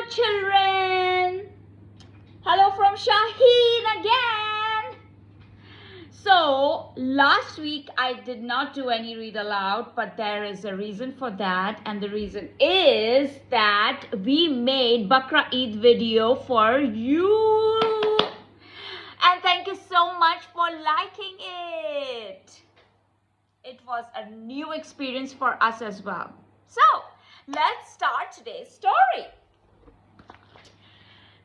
children. Hello from Shaheen again. So last week I did not do any read aloud, but there is a reason for that, and the reason is that we made Bakra Eid video for you, and thank you so much for liking it. It was a new experience for us as well. So let's start today's story.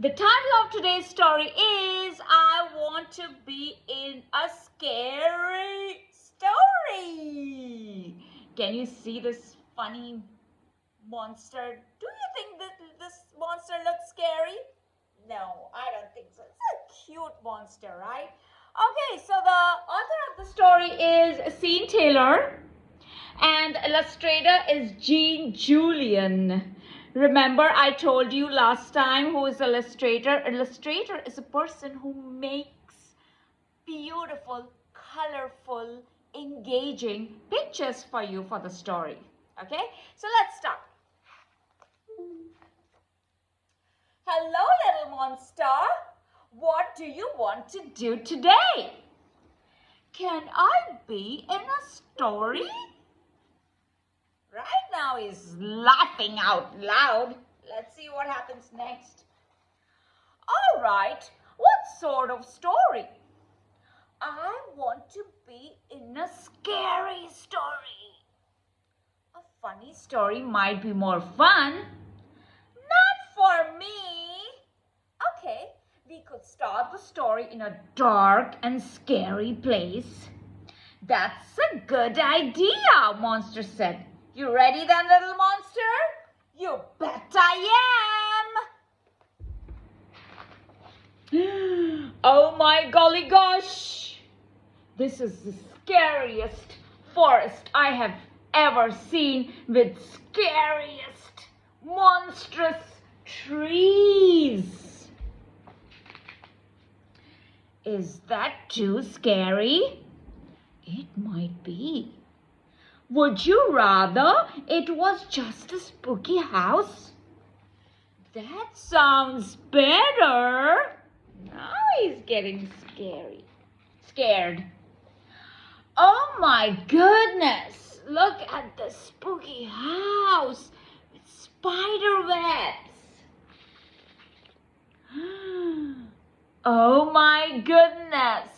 The title of today's story is I Want to Be in a Scary Story. Can you see this funny monster? Do you think that this monster looks scary? No, I don't think so. It's a cute monster, right? Okay, so the author of the story is Shaheen Taylor and illustrator is Jean Julian. Remember, I told you last time who is illustrator? Illustrator is a person who makes beautiful, colorful, engaging pictures for you for the story. Okay, so let's start. Hello, little monster. What do you want to do today? Can I be in a story? Right now he's laughing out loud. Let's see what happens next. All right, what sort of story? I want to be in a scary story. A funny story might be more fun. Not for me. Okay, we could start the story in a dark and scary place. That's a good idea, Monster said. You ready then, little monster? You bet I am. Oh my golly gosh. This is the scariest forest I have ever seen with scariest monstrous trees. Is that too scary? It might be. Would you rather it was just a spooky house? That sounds better. Now he's getting scared. Oh my goodness. Look at the spooky house with spider webs. Oh my goodness.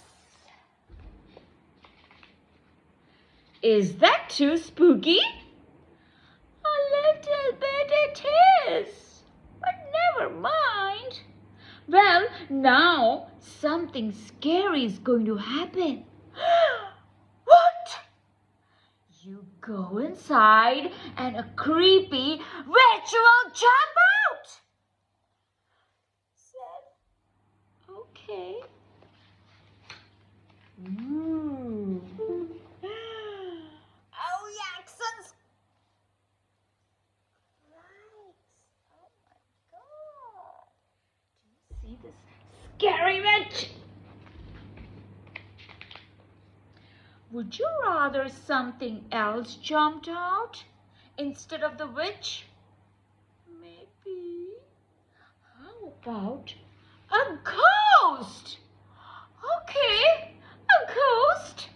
Is that too spooky? A little bit it is, but never mind. Well, now something scary is going to happen. What? You go inside and a creepy witch will jump out. Said, okay. This scary witch. Would you rather something else jumped out instead of the witch? Maybe. How about a ghost? Okay, a ghost.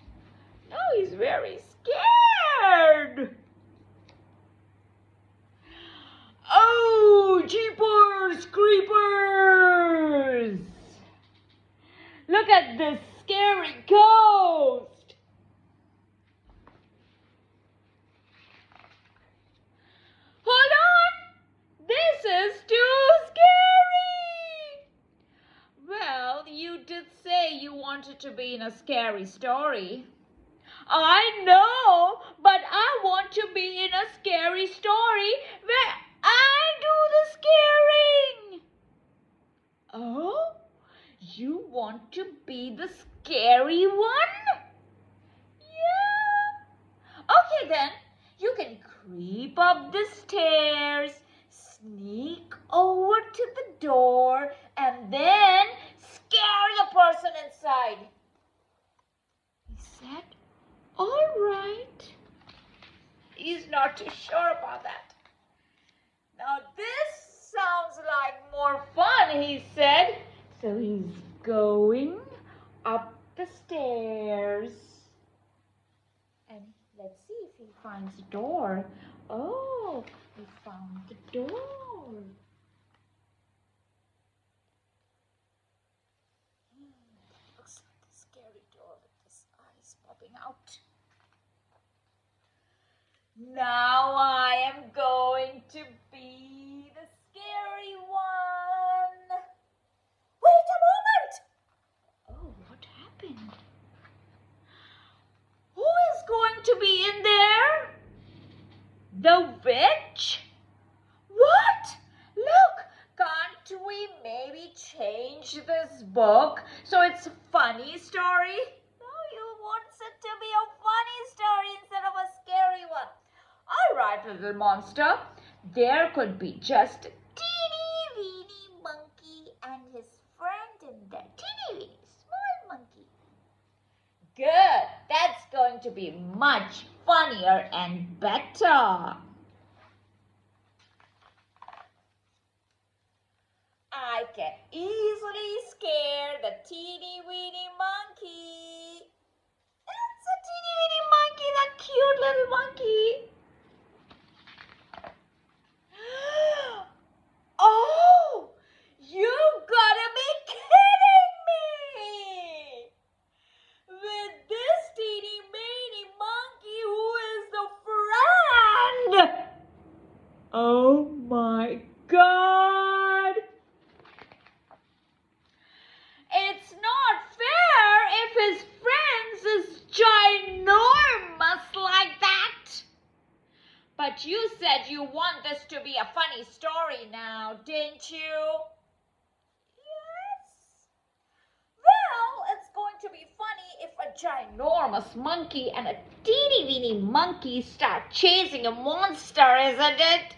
Now he's very scared. Oh, jeepers, creepers! Look at this scary ghost! Hold on! This is too scary! Well, you did say you wanted to be in a scary story. I know, but I want to be in a scary story where I do the scaring. Oh, you want to be the scary one? Yeah. Okay then, you can creep up the stairs, sneak over to the door, and then scare the person inside. He said, all right. He's not too sure about that. Now this sounds like for fun, he said. So he's going up the stairs. And let's see if he finds the door. Oh, he found the door. Looks like a scary door with his eyes popping out. Now I am going to be the scary one. Wait a moment! Oh, what happened? Who is going to be in there? The witch? What? Look, can't we maybe change this book so it's a funny story? No, you want it to be a funny story instead of a scary one. All right, little monster. There could be just a teeny weeny monkey and his friend in there. Teeny weeny small monkey. Good. That's going to be much funnier and better. I can easily scare the teeny weeny monkey. It's a teeny weeny monkey, that cute little monkey. Oh, you've gotta be kidding me! With this teeny weeny monkey who is the friend. Oh my God! It's not fair if his friends is ginormous like that. But you said you want this to be a funny story now, didn't you? Yes. Well, it's going to be funny if a ginormous monkey and a teeny weeny monkey start chasing a monster, isn't it?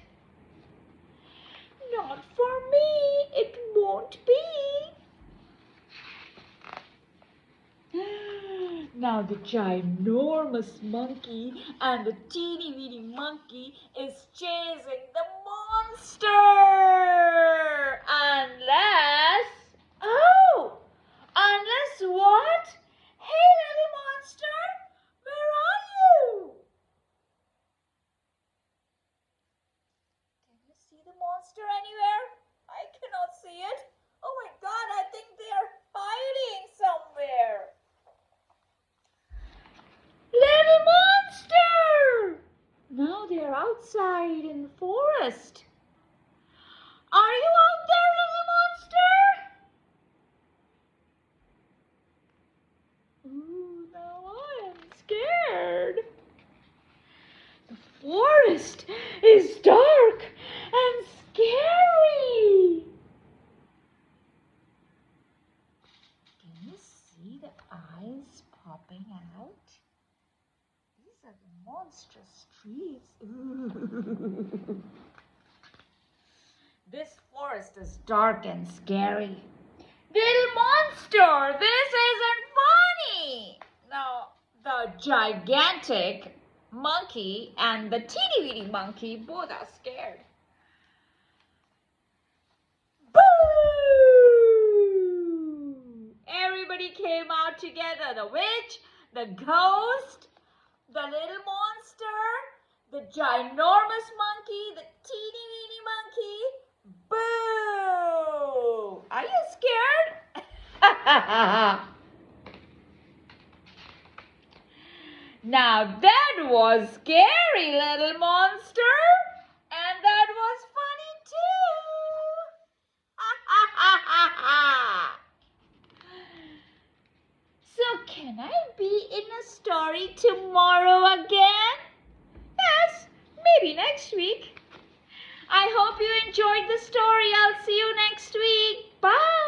Not for me, it won't be. Now the ginormous monkey and the teeny weeny monkey is chasing the monster. Unless what? Hey, little monster, where are you? Can you see the monster anywhere? I cannot see it. Oh my God, I think they are hiding somewhere. Little monster! Now they are outside in the forest. Are you out there, little monster? Ooh, now I am scared. The forest is dark and scary. Can you see the eyes popping out? These are the monstrous trees. This forest is dark and scary. Little monster, this isn't funny. Now, the gigantic monkey and the teeny weeny monkey both are scared. Boo! Everybody came out together. The witch, the ghost, the little monster, the ginormous monkey, the teeny weeny monkey. Boo! Are you scared? Now that was scary, little monster. And that was funny too. So can I be in a story tomorrow again? Yes, maybe next week. I hope you enjoyed the story. I'll see you next week. Bye.